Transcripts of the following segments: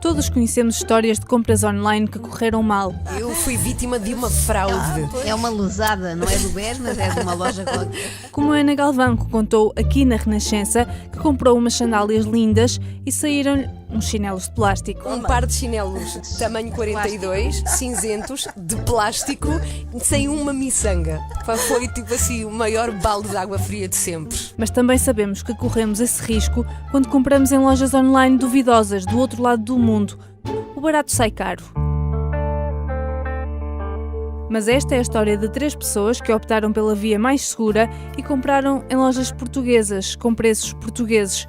Todos conhecemos histórias de compras online que correram mal. Eu fui vítima de uma fraude. É uma lesada, não é do BES, mas é de uma loja qualquer. Como a Ana Galvão, que contou aqui na Renascença que comprou umas sandálias lindas e saíram-lhe uns chinelos de plástico. Um par de chinelos tamanho 42, cinzentos, de plástico, sem uma miçanga. Foi tipo assim o maior balde de água fria de sempre. Mas também sabemos que corremos esse risco quando compramos em lojas online duvidosas do outro lado do mundo. O barato sai caro. Mas esta é a história de 3 pessoas que optaram pela via mais segura e compraram em lojas portuguesas, com preços portugueses,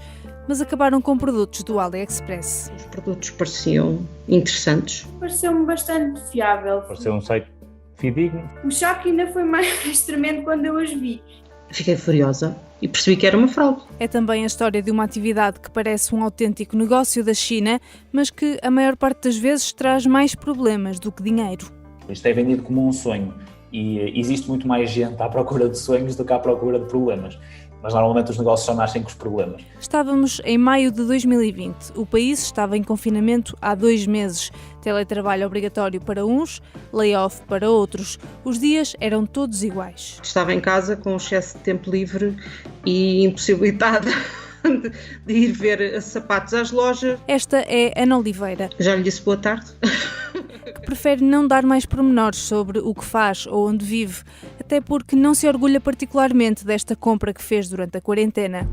mas acabaram com produtos do AliExpress. Os produtos pareciam interessantes. Pareceu-me bastante fiável. Pareceu um site fidedigno. O choque ainda foi mais tremendo quando eu as vi. Fiquei furiosa e percebi que era uma fraude. É também a história de uma atividade que parece um autêntico negócio da China, mas que a maior parte das vezes traz mais problemas do que dinheiro. Isto é vendido como um sonho e existe muito mais gente à procura de sonhos do que à procura de problemas. Mas normalmente os negócios só nascem com os problemas. Estávamos em maio de 2020. O país estava em confinamento há 2 meses. Teletrabalho obrigatório para uns, layoff para outros. Os dias eram todos iguais. Estava em casa com excesso de tempo livre e impossibilitada de ir ver sapatos às lojas. Esta é Ana Oliveira. Já lhe disse boa tarde. Que prefere não dar mais pormenores sobre o que faz ou onde vive, até porque não se orgulha particularmente desta compra que fez durante a quarentena.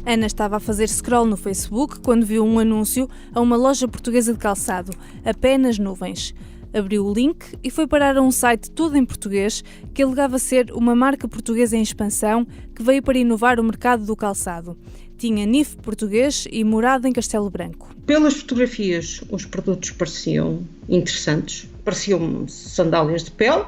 Ana estava a fazer scroll no Facebook quando viu um anúncio a uma loja portuguesa de calçado, Apenas Nuvens. Abriu o link e foi parar a um site todo em português que alegava ser uma marca portuguesa em expansão que veio para inovar o mercado do calçado. Tinha NIF português e morada em Castelo Branco. Pelas fotografias, os produtos pareciam interessantes. Pareciam sandálias de pele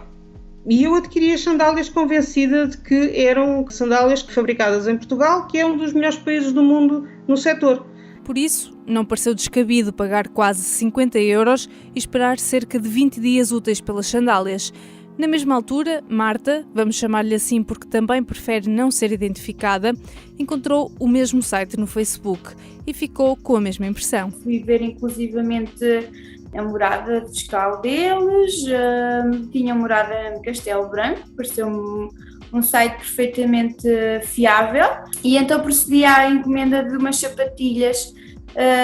e eu adquiri as sandálias convencida de que eram sandálias fabricadas em Portugal, que é um dos melhores países do mundo no setor. Por isso, não pareceu descabido pagar quase 50€ e esperar cerca de 20 dias úteis pelas sandálias. Na mesma altura, Marta, vamos chamar-lhe assim porque também prefere não ser identificada, encontrou o mesmo site no Facebook e ficou com a mesma impressão. Fui ver inclusivamente a morada fiscal deles, tinha morada em Castelo Branco, pareceu-me um site perfeitamente fiável e então procedi à encomenda de umas sapatilhas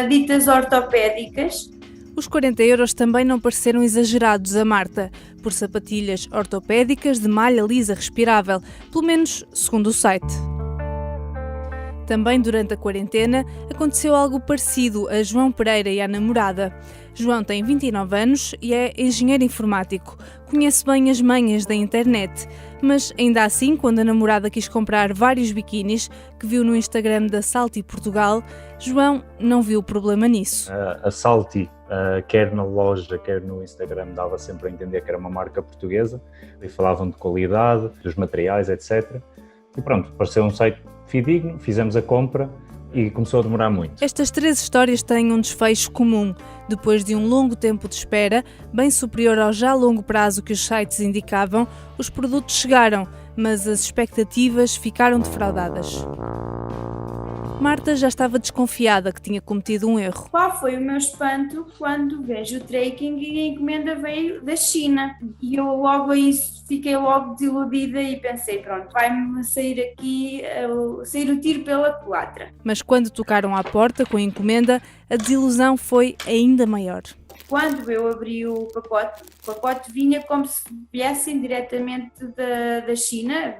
ditas ortopédicas. Os 40€ também não pareceram exagerados a Marta, por sapatilhas ortopédicas de malha lisa respirável, pelo menos segundo o site. Também durante a quarentena aconteceu algo parecido a João Pereira e à namorada. João tem 29 anos e é engenheiro informático. Conhece bem as manhas da internet, mas ainda assim, quando a namorada quis comprar vários biquínis que viu no Instagram da Salty Portugal, João não viu problema nisso. A Salty, quer na loja, quer no Instagram, dava sempre a entender que era uma marca portuguesa e falavam de qualidade, dos materiais, etc. E pronto, pareceu um site fidedigno, fizemos a compra e começou a demorar muito. Estas 3 histórias têm um desfecho comum. Depois de um longo tempo de espera, bem superior ao já longo prazo que os sites indicavam, os produtos chegaram, mas as expectativas ficaram defraudadas. Marta já estava desconfiada que tinha cometido um erro. Qual foi o meu espanto quando vejo o tracking e a encomenda veio da China? E eu logo a isso fiquei logo desiludida e pensei, pronto, vai-me sair aqui, sair o tiro pela culatra. Mas quando tocaram à porta com a encomenda, a desilusão foi ainda maior. Quando eu abri o pacote vinha como se viessem diretamente da China,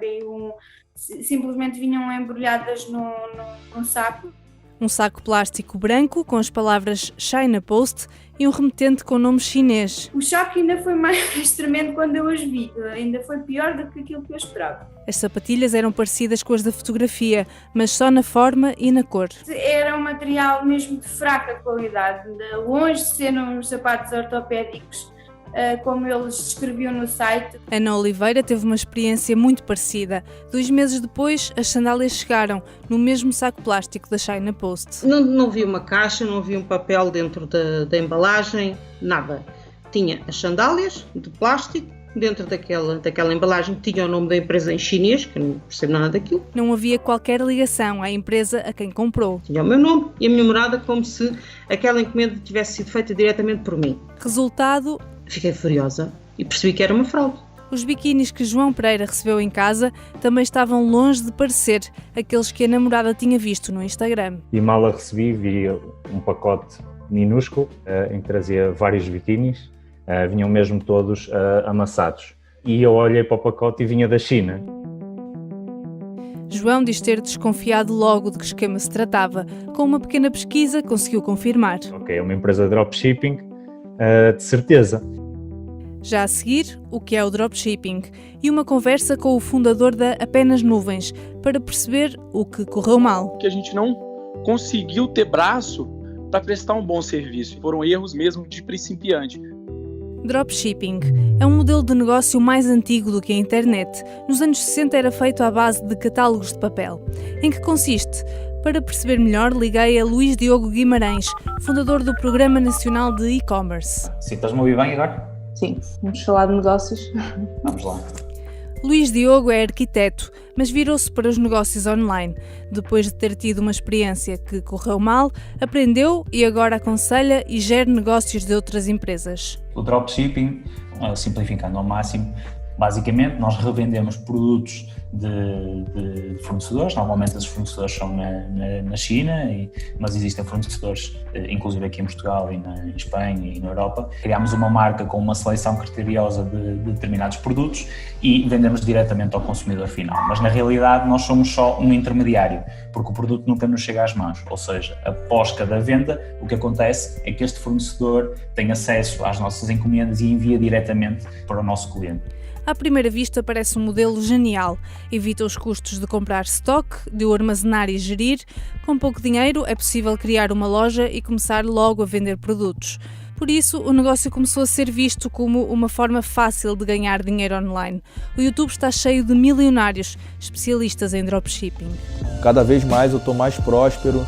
simplesmente vinham embrulhadas num saco. Um saco plástico branco com as palavras China Post e um remetente com nome chinês. O choque ainda foi mais tremendo quando eu as vi, ainda foi pior do que aquilo que eu esperava. As sapatilhas eram parecidas com as da fotografia, mas só na forma e na cor. Era um material mesmo de fraca qualidade, longe de ser uns sapatos ortopédicos, como eles descreviam no site. Ana Oliveira teve uma experiência muito parecida. 2 meses depois, as sandálias chegaram no mesmo saco plástico da China Post. Não vi uma caixa, não vi um papel dentro da embalagem, nada. Tinha as sandálias de plástico dentro daquela embalagem tinha o nome da empresa em chinês, que eu não percebo nada daquilo. Não havia qualquer ligação à empresa a quem comprou. Tinha o meu nome e a minha morada, como se aquela encomenda tivesse sido feita diretamente por mim. Resultado: fiquei furiosa e percebi que era uma fraude. os biquínis que João Pereira recebeu em casa também estavam longe de parecer aqueles que a namorada tinha visto no Instagram. E mal a recebi, vi um pacote minúsculo em que trazia vários biquínis, vinham mesmo todos amassados. E eu olhei para o pacote e vinha da China. João diz ter desconfiado logo de que esquema se tratava. Com uma pequena pesquisa conseguiu confirmar. Ok, é uma empresa de dropshipping, de certeza. Já a seguir, o que é o dropshipping e uma conversa com o fundador da Apenas Nuvens para perceber o que correu mal. Que a gente não conseguiu ter braço para prestar um bom serviço. Foram erros mesmo de principiante. Dropshipping é um modelo de negócio mais antigo do que a internet. Nos anos 60 era feito à base de catálogos de papel. Em que consiste? Para perceber melhor, liguei a Luís Diogo Guimarães, fundador do Programa Nacional de E-Commerce. Sim, estás-me a ouvir bem agora? Sim, vamos falar de negócios. Vamos lá. Luís Diogo é arquiteto, mas virou-se para os negócios online. Depois de ter tido uma experiência que correu mal, aprendeu e agora aconselha e gera negócios de outras empresas. O dropshipping, simplificando ao máximo, basicamente nós revendemos produtos de fornecedores. Normalmente esses fornecedores são na China, mas existem fornecedores, inclusive aqui em Portugal e em Espanha e na Europa. Criamos uma marca com uma seleção criteriosa de determinados produtos e vendemos diretamente ao consumidor final. Mas na realidade nós somos só um intermediário, porque o produto nunca nos chega às mãos. Ou seja, após cada venda, o que acontece é que este fornecedor tem acesso às nossas encomendas e envia diretamente para o nosso cliente. À primeira vista parece um modelo genial. Evita os custos de comprar stock, de o armazenar e gerir. Com pouco dinheiro é possível criar uma loja e começar logo a vender produtos. Por isso, o negócio começou a ser visto como uma forma fácil de ganhar dinheiro online. O YouTube está cheio de milionários, especialistas em dropshipping. Cada vez mais eu estou mais próspero,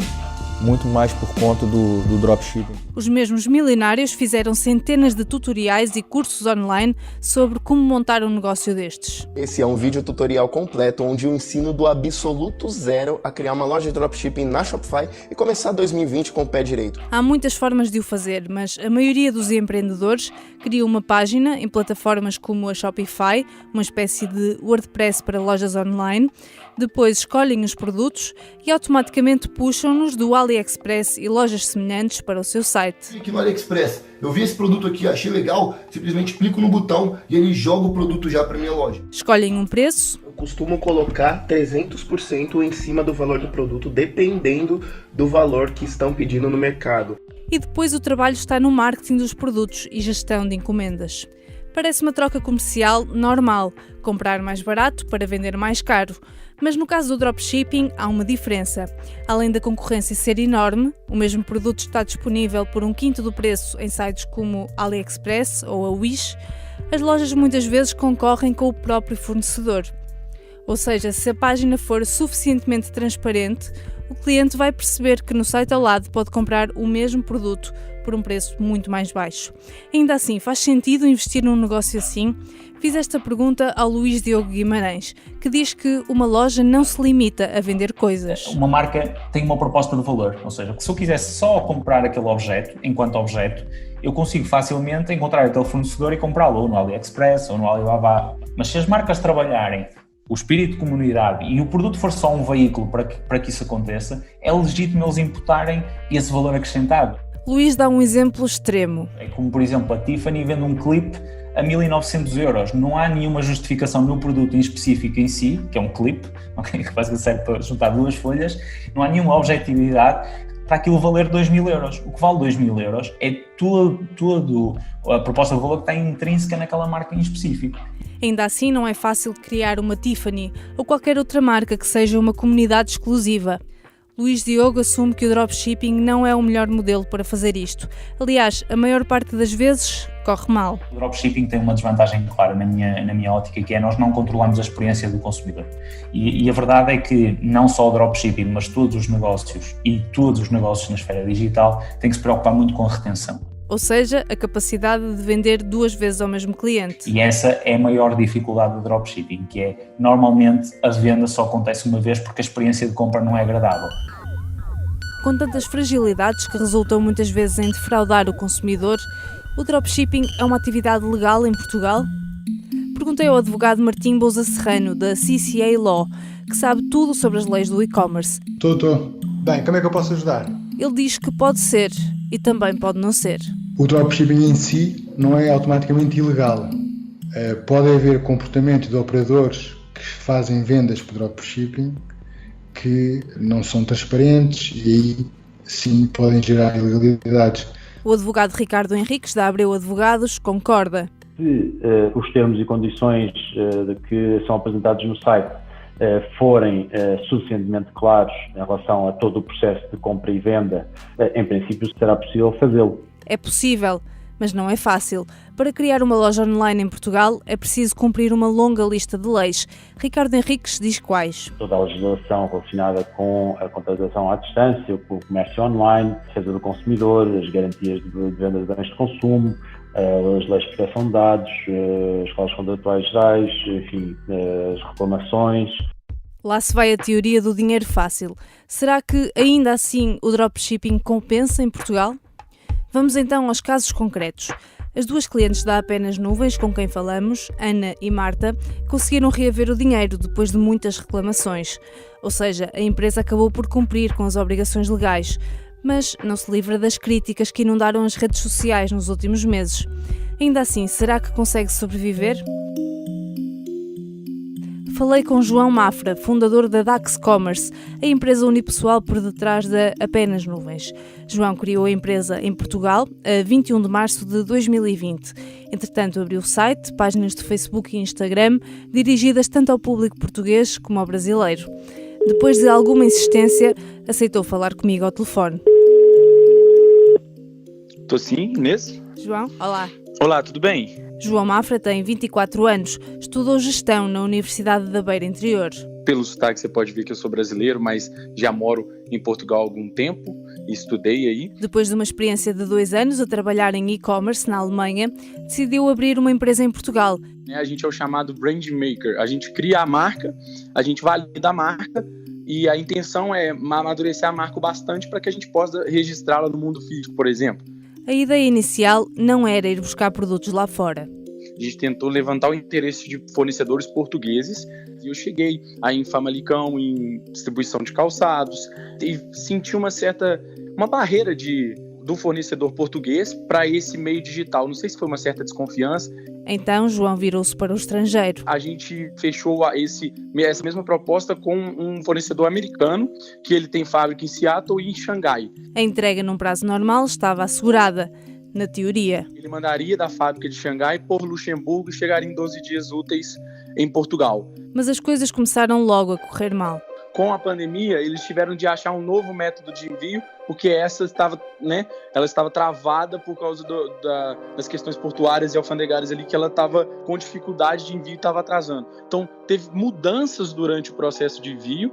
muito mais por conta do dropshipping. Os mesmos milionários fizeram centenas de tutoriais e cursos online sobre como montar um negócio destes. Esse é um vídeo tutorial completo onde eu ensino do absoluto zero a criar uma loja de dropshipping na Shopify e começar 2020 com o pé direito. Há muitas formas de o fazer, mas a maioria dos empreendedores cria uma página em plataformas como a Shopify, uma espécie de WordPress para lojas online. Depois escolhem os produtos e automaticamente puxam-nos do AliExpress e lojas semelhantes para o seu site. Aqui no AliExpress, eu vi esse produto aqui, achei legal, simplesmente clico no botão e ele joga o produto já para minha loja. Escolhem um preço. Eu costumo colocar 300% em cima do valor do produto, dependendo do valor que estão pedindo no mercado. E depois o trabalho está no marketing dos produtos e gestão de encomendas. Parece uma troca comercial normal, comprar mais barato para vender mais caro. Mas no caso do dropshipping há uma diferença. Além da concorrência ser enorme, o mesmo produto está disponível por 1/5 do preço em sites como AliExpress ou a Wish. As lojas muitas vezes concorrem com o próprio fornecedor. Ou seja, se a página for suficientemente transparente, o cliente vai perceber que no site ao lado pode comprar o mesmo produto por um preço muito mais baixo. Ainda assim, faz sentido investir num negócio assim? Fiz esta pergunta ao Luís Diogo Guimarães, que diz que uma loja não se limita a vender coisas. Uma marca tem uma proposta de valor, ou seja, se eu quisesse só comprar aquele objeto, enquanto objeto, eu consigo facilmente encontrar aquele fornecedor e comprá-lo ou no AliExpress ou no Alibaba. Mas se as marcas trabalharem o espírito de comunidade e o produto for só um veículo para que isso aconteça, é legítimo eles imputarem esse valor acrescentado. Luís dá um exemplo extremo. É como, por exemplo, a Tiffany vende um clipe a 1.900€. Não há nenhuma justificação no produto em específico em si, que é um clipe, okay, que basicamente serve para juntar 2 folhas, não há nenhuma objetividade para aquilo valer 2.000€. O que vale 2.000€ é todo a proposta de valor que está intrínseca naquela marca em específico. Ainda assim, não é fácil criar uma Tiffany ou qualquer outra marca que seja uma comunidade exclusiva. Luís Diogo assume que o dropshipping não é o melhor modelo para fazer isto. Aliás, a maior parte das vezes corre mal. O dropshipping tem uma desvantagem clara na minha ótica, que é nós não controlamos a experiência do consumidor. E a verdade é que não só o dropshipping, mas todos os negócios e todos os negócios na esfera digital têm que se preocupar muito com a retenção. ou seja, a capacidade de vender 2 vezes ao mesmo cliente. E essa é a maior dificuldade do dropshipping, que é, normalmente, a venda só acontece uma vez porque a experiência de compra não é agradável. Com tantas fragilidades que resultam muitas vezes em defraudar o consumidor, o dropshipping é uma atividade legal em Portugal? Perguntei ao advogado Martim Bouza Serrano, da CCA Law, que sabe tudo sobre as leis do e-commerce. Estou. Bem, como é que eu posso ajudar? Ele diz que pode ser e também pode não ser. O dropshipping em si não é automaticamente ilegal. Pode haver comportamento de operadores que fazem vendas por dropshipping que não são transparentes e aí sim podem gerar ilegalidades. O advogado Ricardo Henriques, da Abreu Advogados, concorda. Se os termos e condições de que são apresentados no site forem suficientemente claros em relação a todo o processo de compra e venda, em princípio será possível fazê-lo. É possível, mas não é fácil. Para criar uma loja online em Portugal é preciso cumprir uma longa lista de leis. Ricardo Henriques diz quais. Toda a legislação relacionada com a contratação à distância, com o comércio online, a defesa do consumidor, as garantias de venda de bens de consumo, as leis de proteção de dados, as cláusulas contratuais gerais, enfim, as reclamações. Lá se vai a teoria do dinheiro fácil. Será que, ainda assim, o dropshipping compensa em Portugal? Vamos então aos casos concretos. As 2 clientes da Apenas Nuvens com quem falamos, Ana e Marta, conseguiram reaver o dinheiro depois de muitas reclamações. Ou seja, a empresa acabou por cumprir com as obrigações legais, mas não se livra das críticas que inundaram as redes sociais nos últimos meses. Ainda assim, será que consegue sobreviver? Falei com João Mafra, fundador da Dax Commerce, a empresa unipessoal por detrás da Apenas Nuvens. João criou a empresa em Portugal a 21 de março de 2020. Entretanto, abriu site, páginas de Facebook e Instagram, dirigidas tanto ao público português como ao brasileiro. Depois de alguma insistência, aceitou falar comigo ao telefone. Estou sim, Inês? João, olá. Olá, tudo bem? João Mafra tem 24 anos, estudou gestão na Universidade da Beira Interior. Pelo sotaque você pode ver que eu sou brasileiro, mas já moro em Portugal há algum tempo e estudei aí. Depois de uma experiência de 2 anos a trabalhar em e-commerce na Alemanha, decidiu abrir uma empresa em Portugal. A gente é o chamado brand maker, a gente cria a marca, a gente valida a marca e a intenção é amadurecer a marca o bastante para que a gente possa registrá-la no mundo físico, por exemplo. A ideia inicial não era ir buscar produtos lá fora. A gente tentou levantar o interesse de fornecedores portugueses e eu cheguei aí em Famalicão, em distribuição de calçados e senti uma barreira do fornecedor português para esse meio digital. Não sei se foi uma certa desconfiança. Então, João virou-se para o estrangeiro. A gente fechou essa mesma proposta com um fornecedor americano, que ele tem fábrica em Seattle e em Xangai. A entrega num prazo normal estava assegurada, na teoria. Ele mandaria da fábrica de Xangai por Luxemburgo e chegaria em 12 dias úteis em Portugal. Mas as coisas começaram logo a correr mal. Com a pandemia, eles tiveram de achar um novo método de envio, porque essa ela estava travada por causa das questões portuárias e alfandegárias ali, que ela estava com dificuldade de envio e estava atrasando. Então, teve mudanças durante o processo de envio.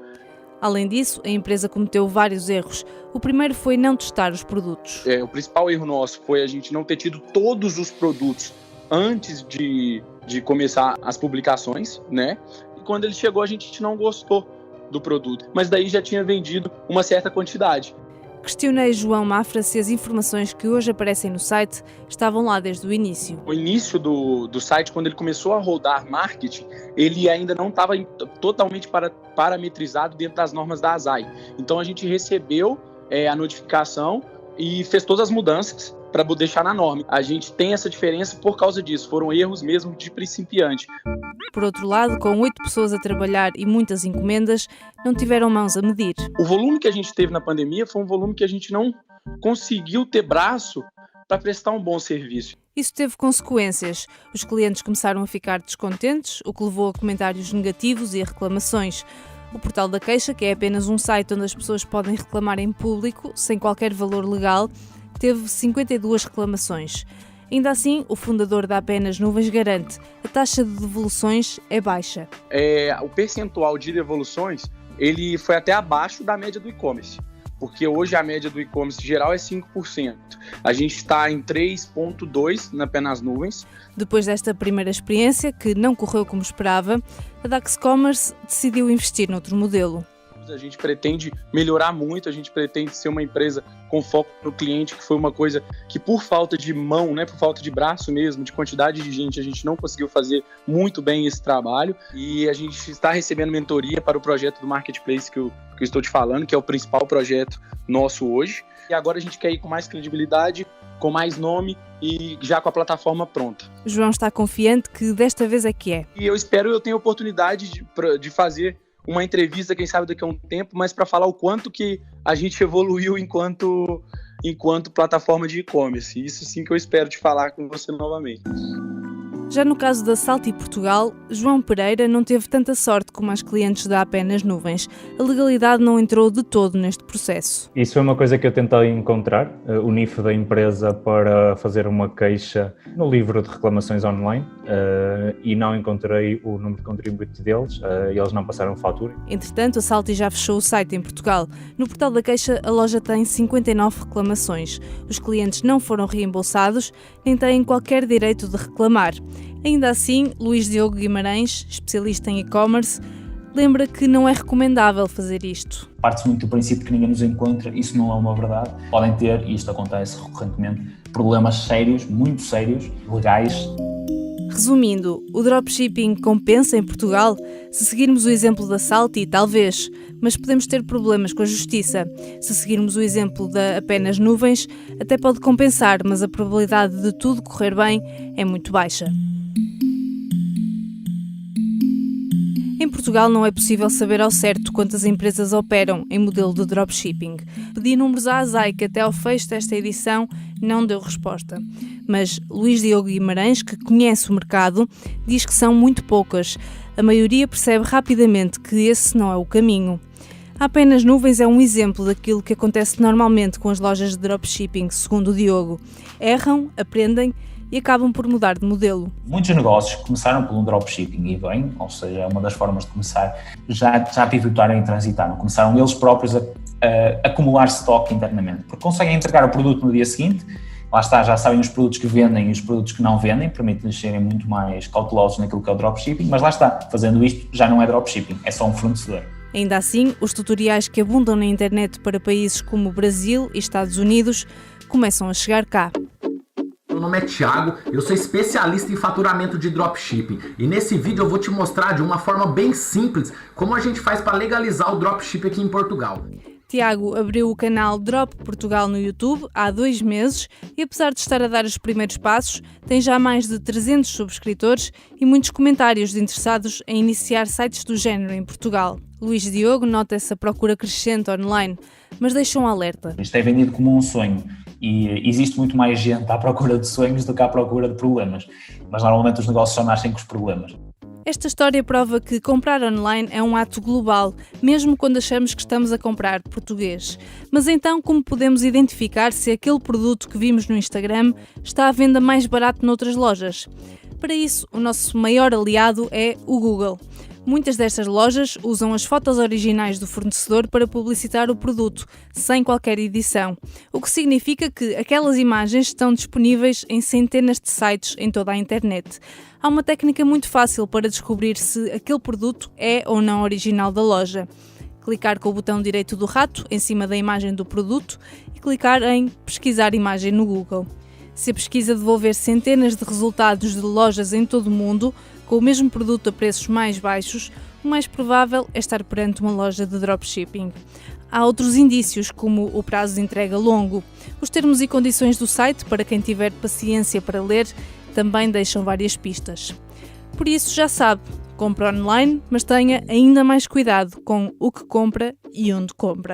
Além disso, a empresa cometeu vários erros. O primeiro foi não testar os produtos. O principal erro nosso foi a gente não ter tido todos os produtos antes de começar as publicações, né? E quando ele chegou, a gente não gostou do produto, mas daí já tinha vendido uma certa quantidade. Questionei João Mafra se as informações que hoje aparecem no site estavam lá desde o início. O início do site, quando ele começou a rodar marketing, ele ainda não estava totalmente parametrizado dentro das normas da ASAI. Então a gente recebeu a notificação e fez todas as mudanças para deixar na norma. A gente tem essa diferença por causa disso, foram erros mesmo de principiante. Por outro lado, com 8 pessoas a trabalhar e muitas encomendas, não tiveram mãos a medir. O volume que a gente teve na pandemia foi um volume que a gente não conseguiu ter braço para prestar um bom serviço. Isso teve consequências. Os clientes começaram a ficar descontentes, o que levou a comentários negativos e a reclamações. O Portal da Queixa, que é apenas um site onde as pessoas podem reclamar em público, sem qualquer valor legal, teve 52 reclamações. Ainda assim, o fundador da Apenas Nuvens garante a taxa de devoluções é baixa. O percentual de devoluções ele foi até abaixo da média do e-commerce. porque hoje a média do e-commerce geral é 5%. A gente está em 3,2% na Apenas Nuvens. Depois desta primeira experiência, que não correu como esperava, a Dax Commerce decidiu investir noutro modelo. A gente pretende melhorar muito, a gente pretende ser uma empresa com foco no cliente, que foi uma coisa que por falta de mão, né, por falta de braço mesmo, de quantidade de gente, a gente não conseguiu fazer muito bem esse trabalho, e a gente está recebendo mentoria para o projeto do Marketplace que eu estou te falando, que é o principal projeto nosso hoje, e agora a gente quer ir com mais credibilidade, com mais nome e já com a plataforma pronta. João está confiante que desta vez é que é. E eu espero eu ter a oportunidade de fazer uma entrevista, quem sabe daqui a um tempo, mas para falar o quanto que a gente evoluiu enquanto plataforma de e-commerce. Isso sim que eu espero te falar com você novamente. Já no caso da Salty Portugal, João Pereira não teve tanta sorte como as clientes da Apenas Nuvens. A legalidade não entrou de todo neste processo. Isso foi uma coisa que eu tentei encontrar, o NIF da empresa, para fazer uma queixa no livro de reclamações online, e não encontrei o número de contribuinte deles, e eles não passaram fatura. Entretanto, a Salty já fechou o site em Portugal. No portal da queixa, a loja tem 59 reclamações. Os clientes não foram reembolsados, nem têm qualquer direito de reclamar. Ainda assim, Luís Diogo Guimarães, especialista em e-commerce, lembra que não é recomendável fazer isto. Parte-se muito do princípio que ninguém nos encontra, isso não é uma verdade. Podem ter, e isto acontece recorrentemente, problemas sérios, muito sérios, legais. Resumindo, o dropshipping compensa em Portugal? Se seguirmos o exemplo da Salty, talvez, mas podemos ter problemas com a justiça. Se seguirmos o exemplo da Apenas Nuvens, até pode compensar, mas a probabilidade de tudo correr bem é muito baixa. Em Portugal não é possível saber ao certo quantas empresas operam em modelo de dropshipping. Pedi números à ASAI, que até ao fecho desta edição não deu resposta. Mas Luís Diogo Guimarães, que conhece o mercado, diz que são muito poucas. A maioria percebe rapidamente que esse não é o caminho. A Apenas Nuvens é um exemplo daquilo que acontece normalmente com as lojas de dropshipping, segundo o Diogo. Erram, aprendem e acabam por mudar de modelo. Muitos negócios começaram por um dropshipping e bem, ou seja, é uma das formas de começar, já pivotaram e transitaram. Começaram eles próprios a acumular stock internamente, porque conseguem entregar o produto no dia seguinte. Lá está, já sabem os produtos que vendem e os produtos que não vendem, permite-lhes serem muito mais cautelosos naquilo que é o dropshipping, mas lá está, fazendo isto já não é dropshipping, é só um fornecedor. Ainda assim, os tutoriais que abundam na internet para países como Brasil e Estados Unidos começam a chegar cá. Meu nome é Thiago, eu sou especialista em faturamento de dropshipping e nesse vídeo eu vou te mostrar de uma forma bem simples como a gente faz para legalizar o dropshipping aqui em Portugal. Tiago abriu o canal Drop Portugal no YouTube há 2 meses e, apesar de estar a dar os primeiros passos, tem já mais de 300 subscritores e muitos comentários de interessados em iniciar sites do género em Portugal. Luís Diogo nota essa procura crescente online, mas deixa um alerta. Isto é vendido como um sonho e existe muito mais gente à procura de sonhos do que à procura de problemas, mas normalmente os negócios só nascem com os problemas. Esta história prova que comprar online é um ato global, mesmo quando achamos que estamos a comprar português. Mas então, como podemos identificar se aquele produto que vimos no Instagram está à venda mais barato noutras lojas? Para isso, o nosso maior aliado é o Google. Muitas destas lojas usam as fotos originais do fornecedor para publicitar o produto, sem qualquer edição, o que significa que aquelas imagens estão disponíveis em centenas de sites em toda a internet. Há uma técnica muito fácil para descobrir se aquele produto é ou não original da loja. Clicar com o botão direito do rato em cima da imagem do produto e clicar em pesquisar imagem no Google. Se a pesquisa devolver centenas de resultados de lojas em todo o mundo, com o mesmo produto a preços mais baixos, o mais provável é estar perante uma loja de dropshipping. Há outros indícios, como o prazo de entrega longo. Os termos e condições do site, para quem tiver paciência para ler, também deixam várias pistas. Por isso, já sabe, compre online, mas tenha ainda mais cuidado com o que compra e onde compra.